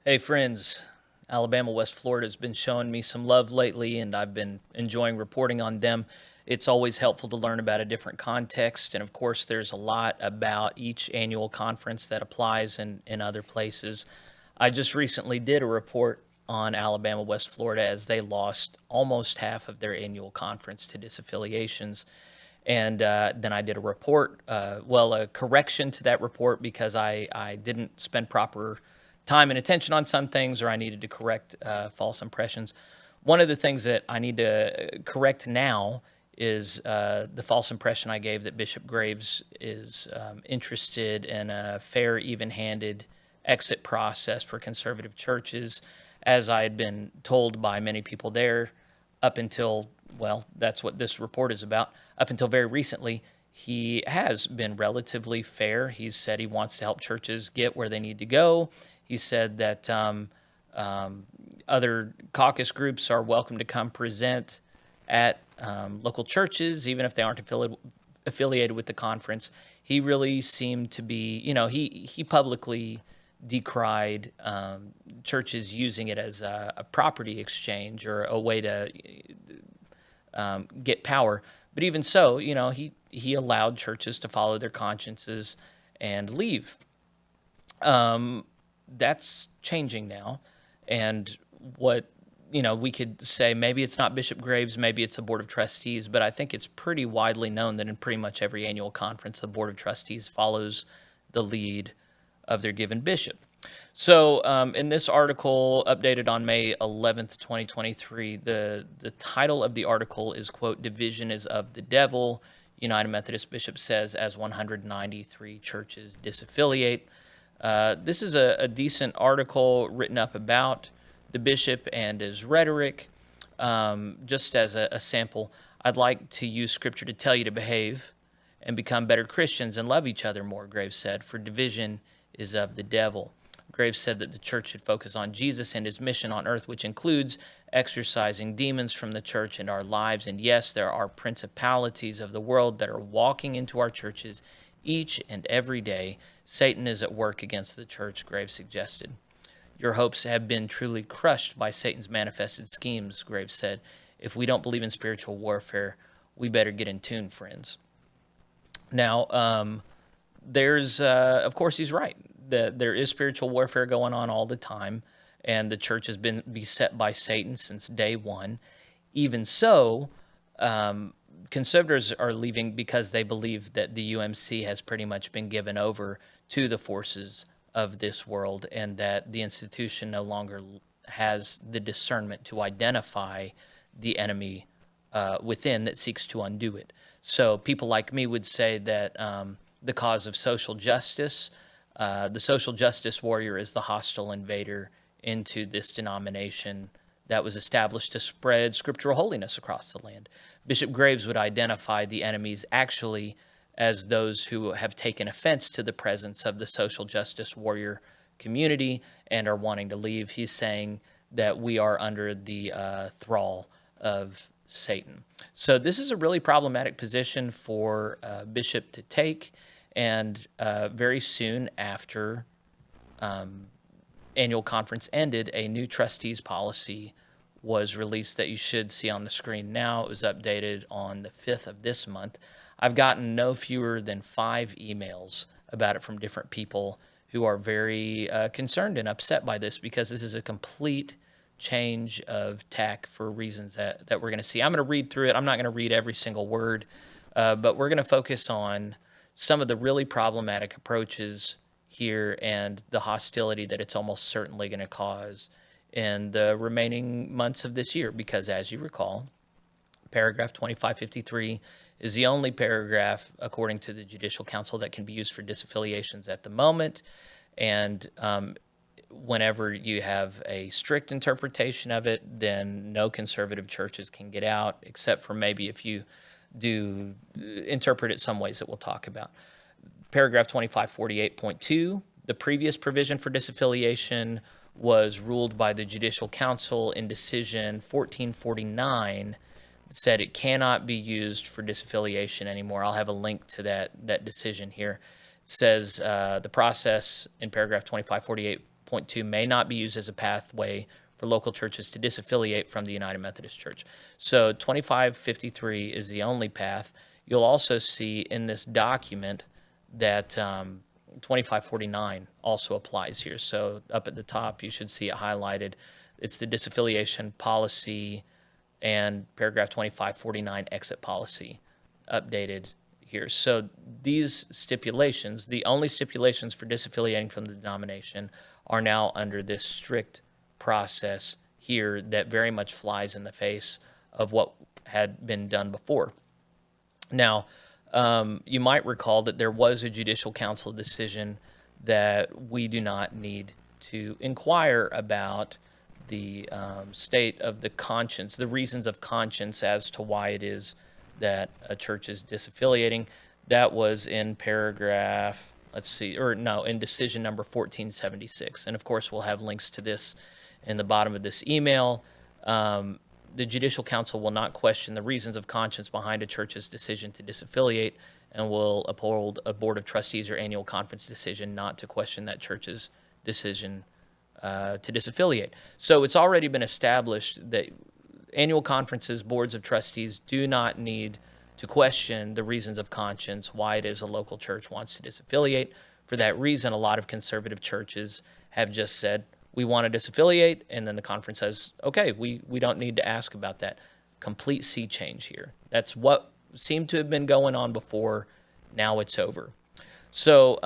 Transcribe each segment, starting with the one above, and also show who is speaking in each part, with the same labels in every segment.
Speaker 1: Hey friends, Alabama, West Florida has been showing me some love lately, and I've been enjoying reporting on them. It's always helpful to learn about a different context, and of course, there's a lot about each annual conference that applies in other places. I just recently did a report on Alabama, West Florida, as they lost almost half of their annual conference to disaffiliations. And then I did a report, a correction to that report because I didn't spend proper time and attention on some things, or I needed to correct false impressions. One of the things that I need to correct now is the false impression I gave that Bishop Graves is interested in a fair, even-handed exit process for conservative churches, as I had been told by many people there up until, well, that's what this report is about. Up until very recently, he has been relatively fair. He's said he wants to help churches get where they need to go. He said that other caucus groups are welcome to come present at local churches, even if they aren't affiliated with the conference. He really seemed to be, he publicly decried churches using it as a property exchange or a way to get power. But even so, he allowed churches to follow their consciences and leave. That's changing now. And we could say maybe it's not Bishop Graves, maybe it's the Board of Trustees, but I think it's pretty widely known that in pretty much every annual conference, the Board of Trustees follows the lead of their given bishop. So in this article, updated on May 11th, 2023, the title of the article is, quote, "Division is of the devil. United Methodist Bishop says as 193 churches disaffiliate." This is a decent article written up about the bishop and his rhetoric. Just as a sample, I'd like to use scripture to tell you to behave and become better Christians and love each other more, Graves said, for division is of the devil. Graves said that the church should focus on Jesus and his mission on earth, which includes exorcising demons from the church and our lives. And yes, there are principalities of the world that are walking into our churches each and every day. Satan is at work against the church, Graves suggested. Your hopes have been truly crushed by Satan's manifested schemes, Graves said. If we don't believe in spiritual warfare, we better get in tune, friends. Now, of course, he's right. There is spiritual warfare going on all the time, and the church has been beset by Satan since day one. Even so, conservatives are leaving because they believe that the UMC has pretty much been given over to the forces of this world, and that the institution no longer has the discernment to identify the enemy within that seeks to undo it. So people like me would say that the cause of social justice, the social justice warrior is the hostile invader into this denomination that was established to spread scriptural holiness across the land. Bishop Graves would identify the enemies actually as those who have taken offense to the presence of the social justice warrior community and are wanting to leave. He's saying that we are under the thrall of Satan. So this is a really problematic position for Bishop to take. And very soon after annual conference ended, a new trustees policy was released that you should see on the screen now. It was updated on the 5th of this month. I've gotten no fewer than 5 emails about it from different people who are very concerned and upset by this, because this is a complete change of tack for reasons that we're going to see. I'm going to read through it. I'm not going to read every single word, but we're going to focus on some of the really problematic approaches here and the hostility that it's almost certainly going to cause in the remaining months of this year. Because as you recall, paragraph 2553 is the only paragraph, according to the Judicial Council, that can be used for disaffiliations at the moment. And whenever you have a strict interpretation of it, then no conservative churches can get out, except for maybe if you do interpret it some ways that we'll talk about. Paragraph 2548.2, the previous provision for disaffiliation was ruled by the Judicial Council in decision 1449, said it cannot be used for disaffiliation anymore. I'll have a link to that decision here. It says the process in paragraph 2548 point 2 may not be used as a pathway for local churches to disaffiliate from the United Methodist Church. So 2553 is the only path. You'll also see in this document that 2549 also applies here. So up at the top, you should see it highlighted. It's the disaffiliation policy and paragraph 2549 exit policy updated here. So these stipulations, the only stipulations for disaffiliating from the denomination, are now under this strict process here that very much flies in the face of what had been done before. Now, you might recall that there was a Judicial Council decision that we do not need to inquire about the state of the conscience, the reasons of conscience as to why it is that a church is disaffiliating. That was in paragraph, in decision number 1476. And of course, we'll have links to this in the bottom of this email. The Judicial Council will not question the reasons of conscience behind a church's decision to disaffiliate, and will uphold a Board of Trustees or annual conference decision not to question that church's decision to disaffiliate. So it's already been established that annual conferences, boards of trustees do not need to question the reasons of conscience why it is a local church wants to disaffiliate. For that reason, a lot of conservative churches have just said, we want to disaffiliate, and then the conference says, okay, we don't need to ask about that. Complete sea change here. That's what seemed to have been going on before. Now it's over. So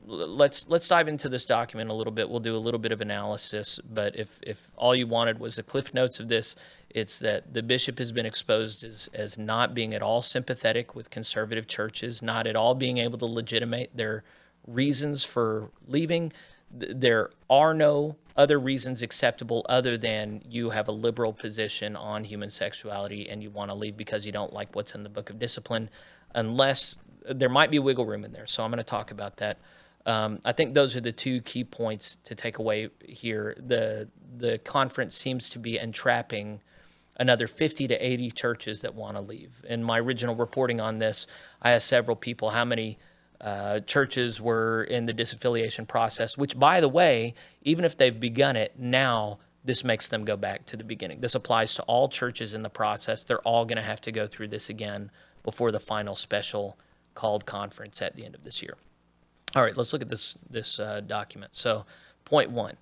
Speaker 1: let's dive into this document a little bit. We'll do a little bit of analysis, but if all you wanted was the cliff notes of this, it's that the bishop has been exposed as not being at all sympathetic with conservative churches, not at all being able to legitimate their reasons for leaving. There are no other reasons acceptable other than you have a liberal position on human sexuality and you want to leave because you don't like what's in the Book of Discipline, unless there might be wiggle room in there. So I'm going to talk about that. I think those are the two key points to take away here. The conference seems to be entrapping another 50 to 80 churches that want to leave. In my original reporting on this, I asked several people how many churches were in the disaffiliation process, which, by the way, even if they've begun it, now this makes them go back to the beginning. This applies to all churches in the process. They're all going to have to go through this again before the final special called conference at the end of this year. All right, let's look at this document. So, point 1,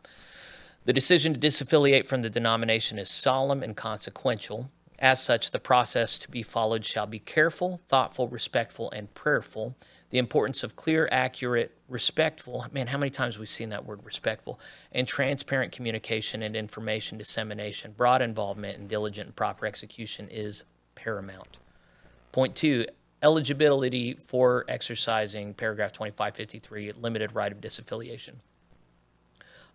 Speaker 1: the decision to disaffiliate from the denomination is solemn and consequential. As such, the process to be followed shall be careful, thoughtful, respectful, and prayerful. The importance of clear, accurate, respectful, man, how many times have we seen that word respectful, and transparent communication and information dissemination, broad involvement, and diligent and proper execution is paramount. Point 2, eligibility for exercising paragraph 2553, limited right of disaffiliation.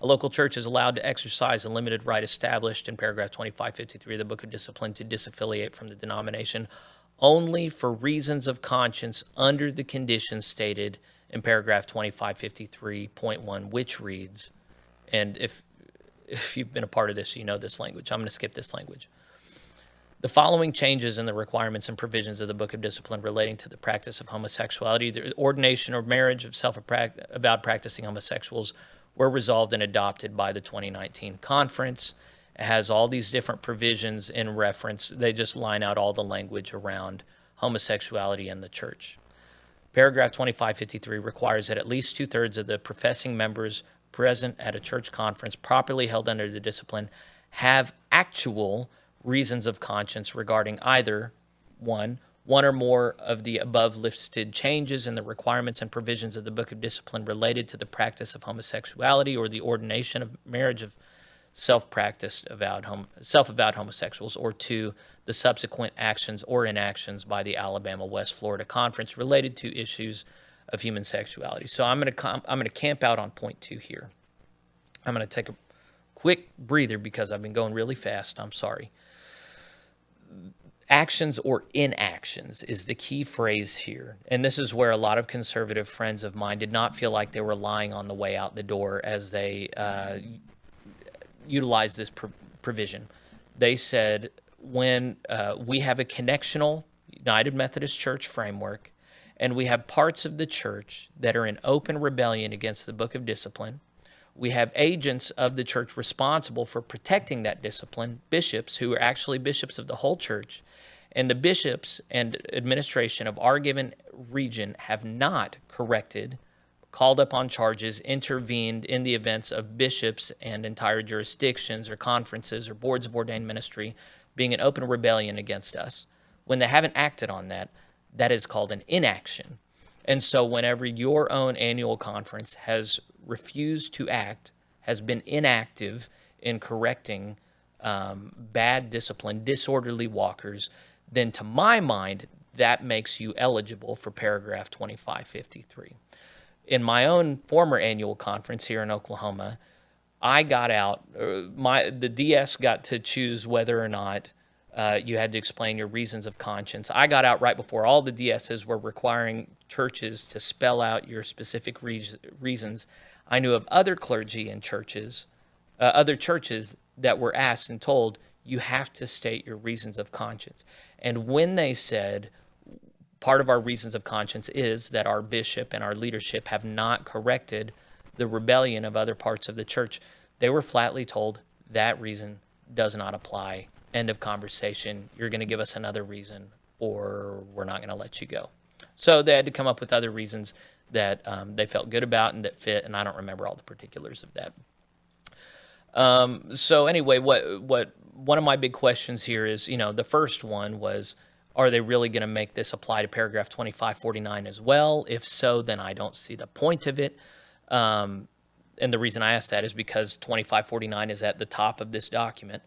Speaker 1: A local church is allowed to exercise a limited right established in paragraph 2553 of the Book of Discipline to disaffiliate from the denomination only for reasons of conscience under the conditions stated in paragraph 2553.1, which reads, and if you've been a part of this, you know this language. I'm going to skip this language. The following changes in the requirements and provisions of the Book of Discipline relating to the practice of homosexuality, the ordination or marriage of self-avowed practicing homosexuals, were resolved and adopted by the 2019 conference. It has all these different provisions in reference. They just line out all the language around homosexuality in the church. Paragraph 2553 requires that at least 2/3 of the professing members present at a church conference properly held under the discipline have actual reasons of conscience regarding either one or more of the above listed changes in the requirements and provisions of the Book of Discipline related to the practice of homosexuality or the ordination of marriage of self-avowed homosexuals, or 2, the subsequent actions or inactions by the Alabama West Florida Conference related to issues of human sexuality. So I'm going to camp out on point 2 here. I'm going to take a quick breather because I've been going really fast. I'm sorry. Actions or inactions is the key phrase here. And this is where a lot of conservative friends of mine did not feel like they were lying on the way out the door as they utilize this provision. They said, when we have a connectional United Methodist Church framework, and we have parts of the church that are in open rebellion against the Book of Discipline, We have agents of the church responsible for protecting that discipline, bishops who are actually bishops of the whole church. And the bishops and administration of our given region have not corrected, called upon charges, intervened in the events of bishops and entire jurisdictions or conferences or boards of ordained ministry being in open rebellion against us. When they haven't acted on that, that is called an inaction. And so whenever your own annual conference has refused to act, has been inactive in correcting bad discipline, disorderly walkers, then to my mind, that makes you eligible for paragraph 2553. In my own former annual conference here in Oklahoma, I got out, the DS got to choose whether or not you had to explain your reasons of conscience. I got out right before all the DSs were requiring churches to spell out your specific reasons. I knew of other clergy and churches, other churches that were asked and told, you have to state your reasons of conscience. And when they said, part of our reasons of conscience is that our bishop and our leadership have not corrected the rebellion of other parts of the church, they were flatly told that reason does not apply. End of conversation. You're going to give us another reason or we're not going to let you go. So they had to come up with other reasons that they felt good about and that fit, and I don't remember all the particulars of that. So anyway, what one of my big questions here is, the first one was, are they really going to make this apply to paragraph 2549 as well? If so, then I don't see the point of it. And the reason I ask that is because 2549 is at the top of this document.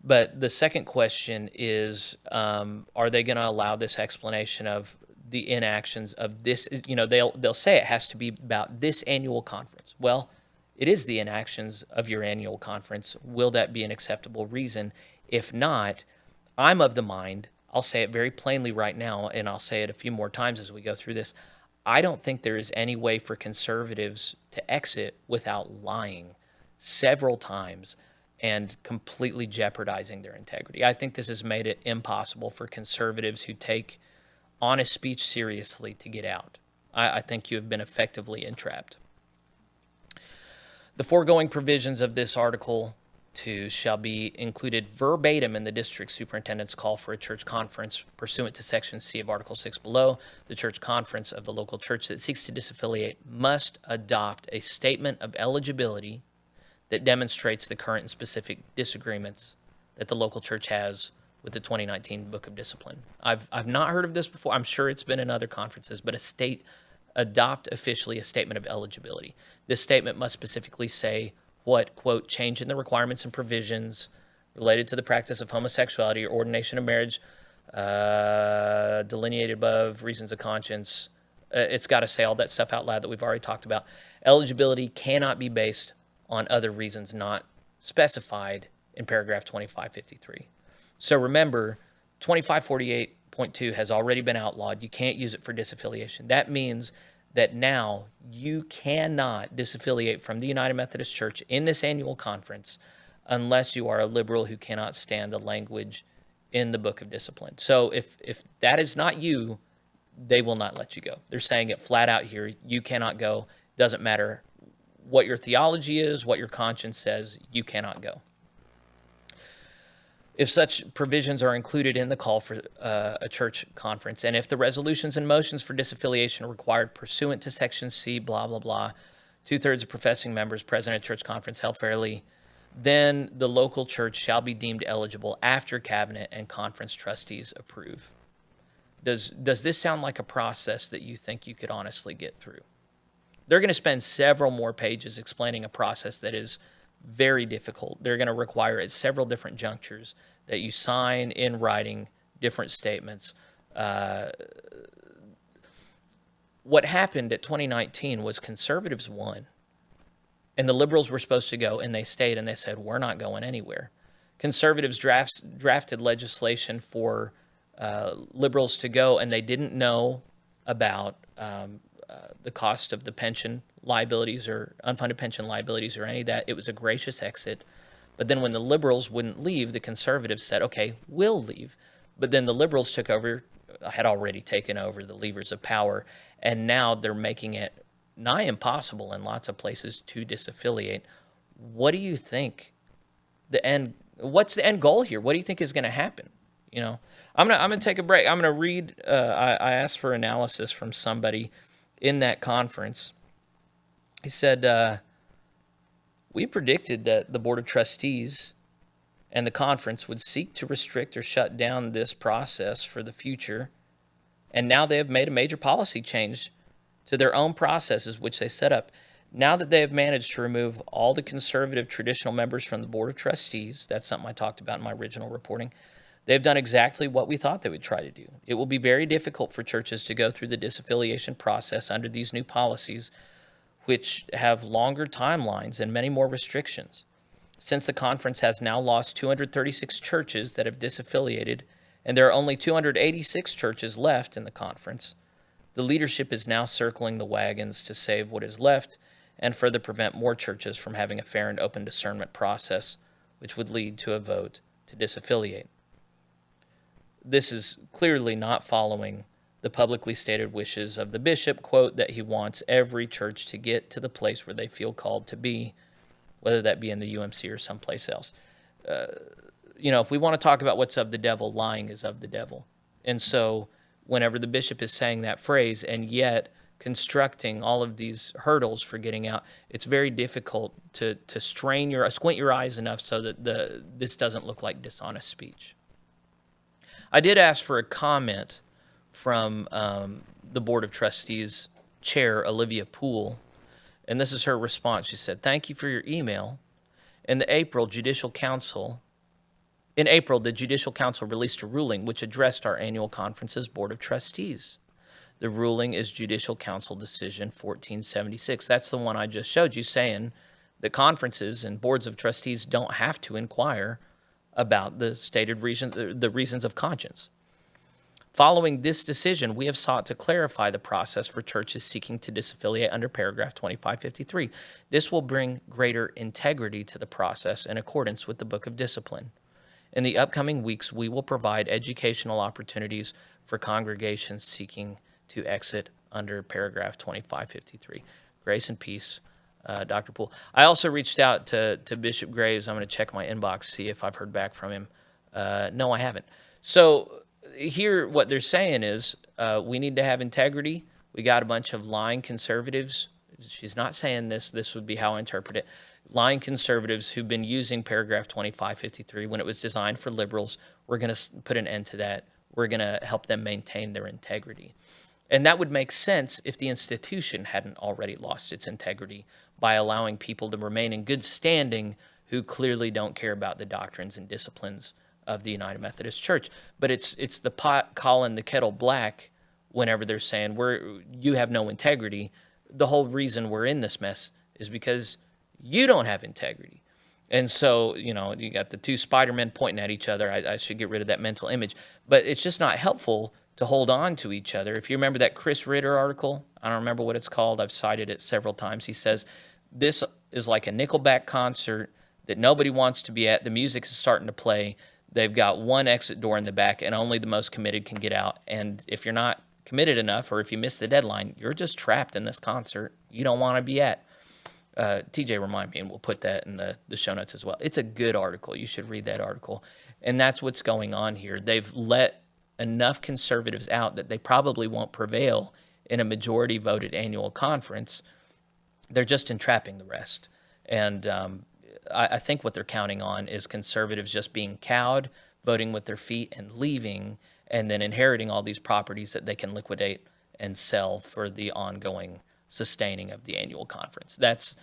Speaker 1: But the second question is, are they going to allow this explanation of the inactions of this? They'll say it has to be about this annual conference. Well, it is the inactions of your annual conference. Will that be an acceptable reason? If not, I'm of the mind, I'll say it very plainly right now, and I'll say it a few more times as we go through this. I don't think there is any way for conservatives to exit without lying several times and completely jeopardizing their integrity. I think this has made it impossible for conservatives who take honest speech seriously to get out. I think you have been effectively entrapped. The foregoing provisions of this Article 2 shall be included verbatim in the district superintendent's call for a church conference pursuant to Section C of Article 6 below. The church conference of the local church that seeks to disaffiliate must adopt a statement of eligibility that demonstrates the current and specific disagreements that the local church has with the 2019 Book of Discipline. I've not heard of this before. I'm sure it's been in other conferences, but adopt officially a statement of eligibility. This statement must specifically say what, quote, change in the requirements and provisions related to the practice of homosexuality or ordination of marriage, delineated above, reasons of conscience. It's got to say all that stuff out loud that we've already talked about. Eligibility cannot be based on other reasons not specified in paragraph 2553. So remember, 2548.2 has already been outlawed. You can't use it for disaffiliation. That means that now you cannot disaffiliate from the United Methodist Church in this annual conference unless you are a liberal who cannot stand the language in the Book of Discipline. So if that is not you, they will not let you go. They're saying it flat out here. You cannot go. Doesn't matter what your theology is, what your conscience says, you cannot go. If such provisions are included in the call for a church conference, and if the resolutions and motions for disaffiliation are required pursuant to Section C, blah, blah, blah, 2/3 of professing members present at church conference held fairly, then the local church shall be deemed eligible after cabinet and conference trustees approve. Does this sound like a process that you think you could honestly get through? They're going to spend several more pages explaining a process that is very difficult. They're going to require at several different junctures that you sign in writing different statements. What happened at 2019 was conservatives won, and the liberals were supposed to go, and they stayed, and they said, we're not going anywhere. Conservatives drafted legislation for liberals to go, and they didn't know about the cost of the pension liabilities or unfunded pension liabilities or any of that. It was a gracious exit. But then when the liberals wouldn't leave, the conservatives said, okay, we'll leave. But then the liberals had already taken over the levers of power, and now they're making it nigh impossible in lots of places to disaffiliate. What do you think what's the end goal here? What do you think is going to happen? I'm gonna take a break. I'm gonna read. I asked for analysis from somebody in that conference. He said, we predicted that the Board of Trustees and the conference would seek to restrict or shut down this process for the future. And now they have made a major policy change to their own processes, which they set up. Now that they have managed to remove all the conservative traditional members from the Board of Trustees, that's something I talked about in my original reporting, they've done exactly what we thought they would try to do. It will be very difficult for churches to go through the disaffiliation process under these new policies, which have longer timelines and many more restrictions. Since the conference has now lost 236 churches that have disaffiliated, and there are only 286 churches left in the conference, the leadership is now circling the wagons to save what is left and further prevent more churches from having a fair and open discernment process, which would lead to a vote to disaffiliate. This is clearly not following the publicly stated wishes of the bishop, quote, that he wants every church to get to the place where they feel called to be, whether that be in the UMC or someplace else. If we want to talk about what's of the devil, lying is of the devil. And so whenever the bishop is saying that phrase and yet constructing all of these hurdles for getting out, it's very difficult to squint your eyes enough so that this doesn't look like dishonest speech. I did ask for a comment from the Board of Trustees Chair, Olivia Poole, and this is her response. She said, "Thank you for your email. In April, the Judicial Council released a ruling which addressed our annual conference's Board of Trustees. The ruling is Judicial Council Decision 1476. That's the one I just showed you, saying that conferences and boards of trustees don't have to inquire about the stated reasons of conscience. Following this decision, we have sought to clarify the process for churches seeking to disaffiliate under paragraph 2553. This will bring greater integrity to the process in accordance with the Book of Discipline. In the upcoming weeks, we will provide educational opportunities for congregations seeking to exit under paragraph 2553. Grace and peace, Dr. Poole." I also reached out to Bishop Graves. I'm going to check my inbox, see if I've heard back from him. No, I haven't. So here, what they're saying is we need to have integrity. We got a bunch of lying conservatives. She's not saying this. This would be how I interpret it. Lying conservatives who've been using paragraph 2553 when it was designed for liberals. We're going to put an end to that. We're going to help them maintain their integrity. And that would make sense if the institution hadn't already lost its integrity by allowing people to remain in good standing who clearly don't care about the doctrines and disciplines of the United Methodist Church. But it's the pot calling the kettle black whenever they're saying you have no integrity. The whole reason we're in this mess is because you don't have integrity. And so, you got the two Spider-Men pointing at each other. I should get rid of that mental image. But it's just not helpful to hold on to each other. If you remember that Chris Ritter article, I don't remember what it's called. I've cited it several times. He says, this is like a Nickelback concert that nobody wants to be at. The music is starting to play. They've got one exit door in the back, and only the most committed can get out. And if you're not committed enough, or if you miss the deadline, you're just trapped in this concert you don't want to be at. TJ, remind me, and we'll put that in the show notes as well. It's a good article. You should read that article. And that's what's going on here. They've let enough conservatives out that they probably won't prevail in a majority voted annual conference. They're just entrapping the rest. And I think what they're counting on is conservatives just being cowed, voting with their feet and leaving, and then inheriting all these properties that they can liquidate and sell for the ongoing sustaining of the annual conference. That's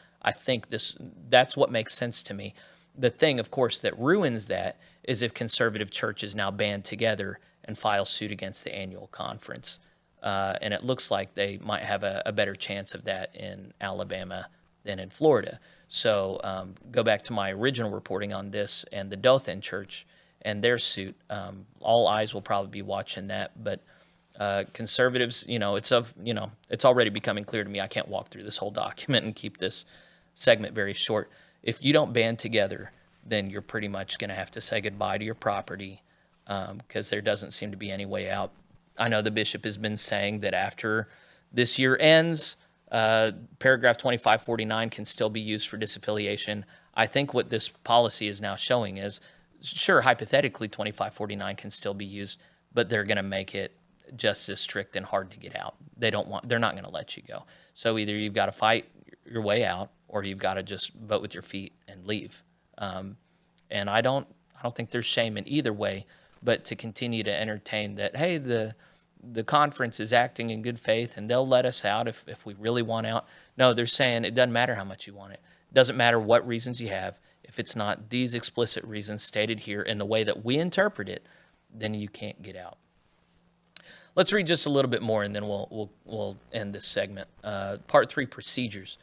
Speaker 1: what makes sense to me. The thing, of course, that ruins that is if conservative churches now band together and file suit against the annual conference. And it looks like they might have a better chance of that in Alabama than in Florida. So go back to my original reporting on this and the Dothan Church and their suit. All eyes will probably be watching that. But conservatives, it's already becoming clear to me. I can't walk through this whole document and keep this segment very short. If you don't band together, then you're pretty much going to have to say goodbye to your property because there doesn't seem to be any way out. I know the bishop has been saying that after this year ends, Paragraph 2549 can still be used for disaffiliation. I think what this policy is now showing is, sure, hypothetically 2549 can still be used, but they're going to make it just as strict and hard to get out. They're not going to let you go. So either you've got to fight your way out, or you've got to just vote with your feet and leave. And I don't think there's shame in either way, but to continue to entertain that, hey, the conference is acting in good faith and they'll let us out if we really want out. No, they're saying it doesn't matter how much you want it. It doesn't matter what reasons you have. If it's not these explicit reasons stated here in the way that we interpret it, then you can't get out. Let's read just a little bit more, and then we'll end this segment. Part 3, procedures.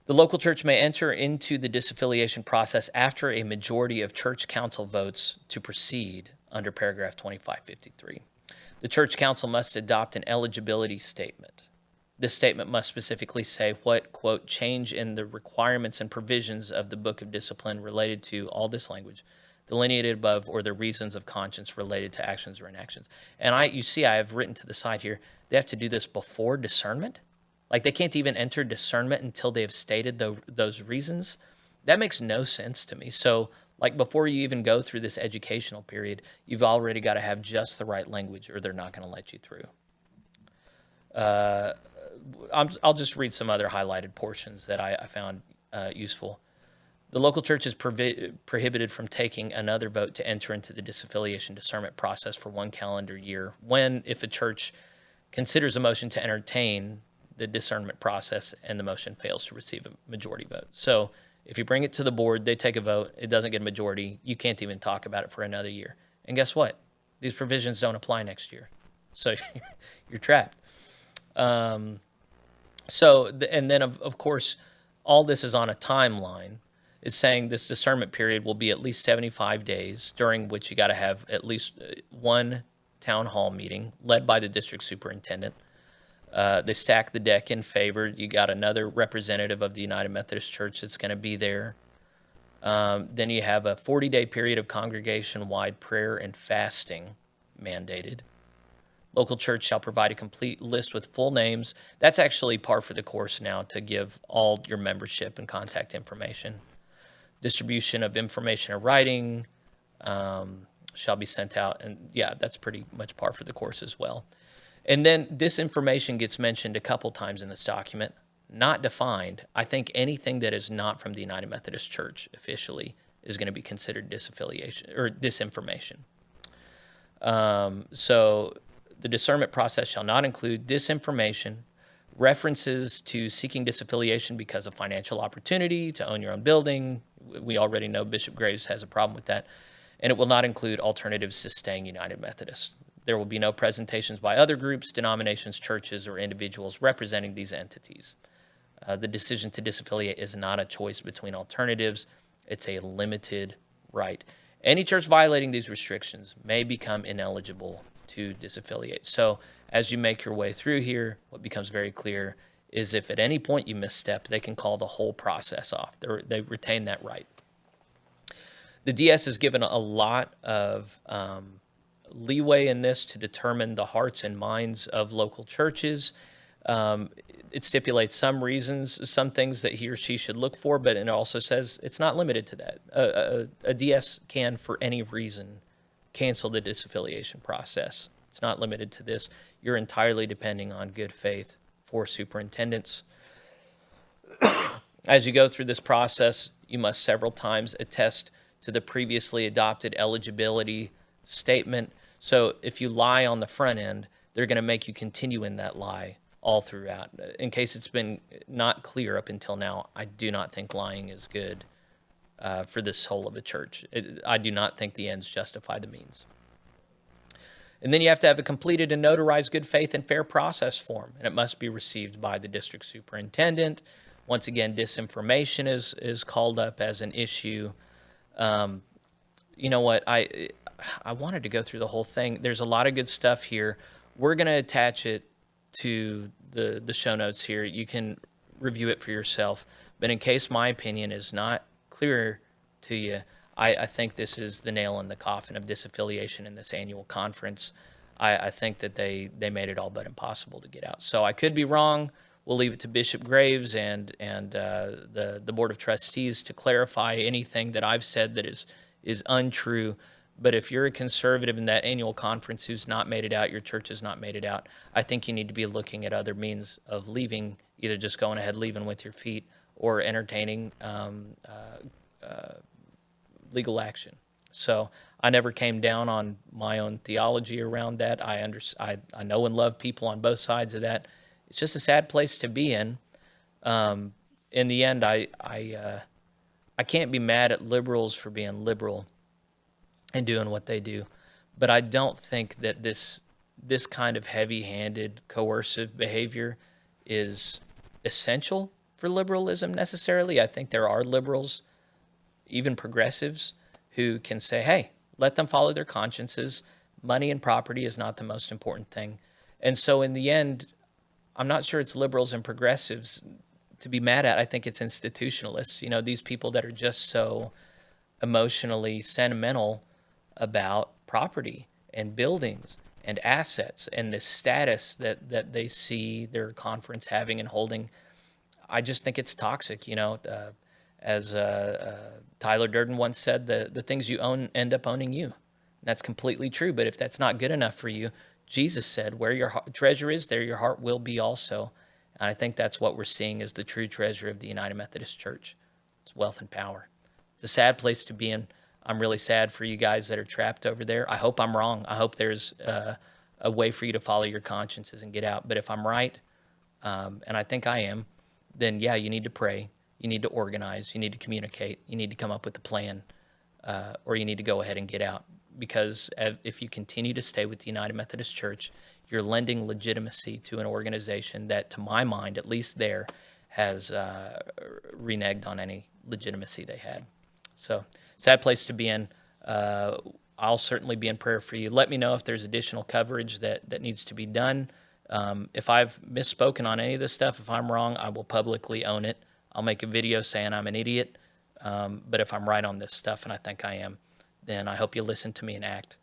Speaker 1: The local church may enter into the disaffiliation process after a majority of church council votes to proceed under paragraph 2553. The church council must adopt an eligibility statement. This statement must specifically say what, quote, change in the requirements and provisions of the Book of Discipline related to all this language, delineated above, or the reasons of conscience related to actions or inactions. And you see I have written to the side here, they have to do this before discernment? Like they can't even enter discernment until they have stated those reasons? That makes no sense to me. So like before you even go through this educational period, you've already got to have just the right language or they're not going to let you through. I'll just read some other highlighted portions that I found useful. The local church is prohibited from taking another vote to enter into the disaffiliation discernment process for 1 calendar year if a church considers a motion to entertain the discernment process and the motion fails to receive a majority vote. So if you bring it to the board, they take a vote, it doesn't get a majority, you can't even talk about it for another year. And guess what? These provisions don't apply next year. So you're trapped. And then, of course, all this is on a timeline. It's saying this discernment period will be at least 75 days, during which you got to have at least one town hall meeting led by the district superintendent. They stack the deck in favor. You got another representative of the United Methodist Church that's going to be there. Then you have a 40-day period of congregation-wide prayer and fasting mandated. Local church shall provide a complete list with full names. That's actually par for the course now, to give all your membership and contact information. Distribution of information in writing shall be sent out. And yeah, that's pretty much par for the course as well. And then this information gets mentioned a couple times in this document, not defined. I think anything that is not from the United Methodist Church officially is going to be considered disaffiliation or disinformation. So the discernment process shall not include disinformation, references to seeking disaffiliation because of financial opportunity, to own your own building. We already know Bishop Graves has a problem with that. And it will not include alternatives to staying United Methodist. There will be no presentations by other groups, denominations, churches, or individuals representing these entities. The decision to disaffiliate is not a choice between alternatives. It's a limited right. Any church violating these restrictions may become ineligible to disaffiliate. So as you make your way through here, what becomes very clear is if at any point you misstep, they can call the whole process off. They retain that right. The DS is given a lot of leeway in this to determine the hearts and minds of local churches. It stipulates some reasons, some things that he or she should look for, but it also says it's not limited to that. A DS can, for any reason, cancel the disaffiliation process. It's not limited to this. You're entirely depending on good faith for superintendents. As you go through this process, you must several times attest to the previously adopted eligibility statement. So if you lie on the front end, they're going to make you continue in that lie all throughout. In case it's been not clear up until now, I do not think lying is good for the soul of a church. I do not think the ends justify the means. And then you have to have a completed and notarized good faith and fair process form, and it must be received by the district superintendent. Once again, disinformation is called up as an issue. You know what? I wanted to go through the whole thing. There's a lot of good stuff here. We're going to attach it to the show notes here. You can review it for yourself. But in case my opinion is not clear to you, I think this is the nail in the coffin of disaffiliation in this annual conference. I think that they made it all but impossible to get out. So I could be wrong. we'll leave it to Bishop Graves and the Board of Trustees to clarify anything that I've said that is untrue. But if you're a conservative in that annual conference who's not made it out, your church has not made it out, I think you need to be looking at other means of leaving, either just going ahead, leaving with your feet, or entertaining legal action. So I never came down on my own theology around that. I know and love people on both sides of that. It's just a sad place to be in. In the end, I can't be mad at liberals for being liberal and doing what they do, but I don't think that this kind of heavy-handed, coercive behavior is essential for liberalism necessarily. I think there are liberals, even progressives, who can say, hey, let them follow their consciences. Money and property is not the most important thing. And so in the end, I'm not sure it's liberals and progressives to be mad at. I think it's institutionalists, these people that are just so emotionally sentimental about property and buildings and assets and the status that they see their conference having and holding. I just think it's toxic, as Tyler Durden once said, the things you own end up owning you. And that's completely true. But if that's not good enough for you, Jesus said, where your treasure is, there your heart will be also. And I think that's what we're seeing as the true treasure of the United Methodist Church. It's wealth and power. It's a sad place to be in. I'm really sad for you guys that are trapped over there. I hope I'm wrong. I hope there's a way for you to follow your consciences and get out. But if I'm right, and I think I am, then yeah, you need to pray. You need to organize. You need to communicate. You need to come up with a plan, or you need to go ahead and get out. Because if you continue to stay with the United Methodist Church, you're lending legitimacy to an organization that, to my mind, at least there, has reneged on any legitimacy they had. So, sad place to be in. I'll certainly be in prayer for you. Let me know if there's additional coverage that needs to be done. If I've misspoken on any of this stuff, if I'm wrong, I will publicly own it. I'll make a video saying I'm an idiot. But if I'm right on this stuff, and I think I am, then I hope you listen to me and act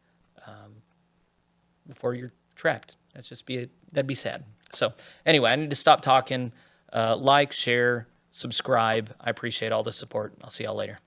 Speaker 1: before you're trapped. That'd be sad. So anyway, I need to stop talking. Like, share, subscribe. I appreciate all the support. I'll see y'all later.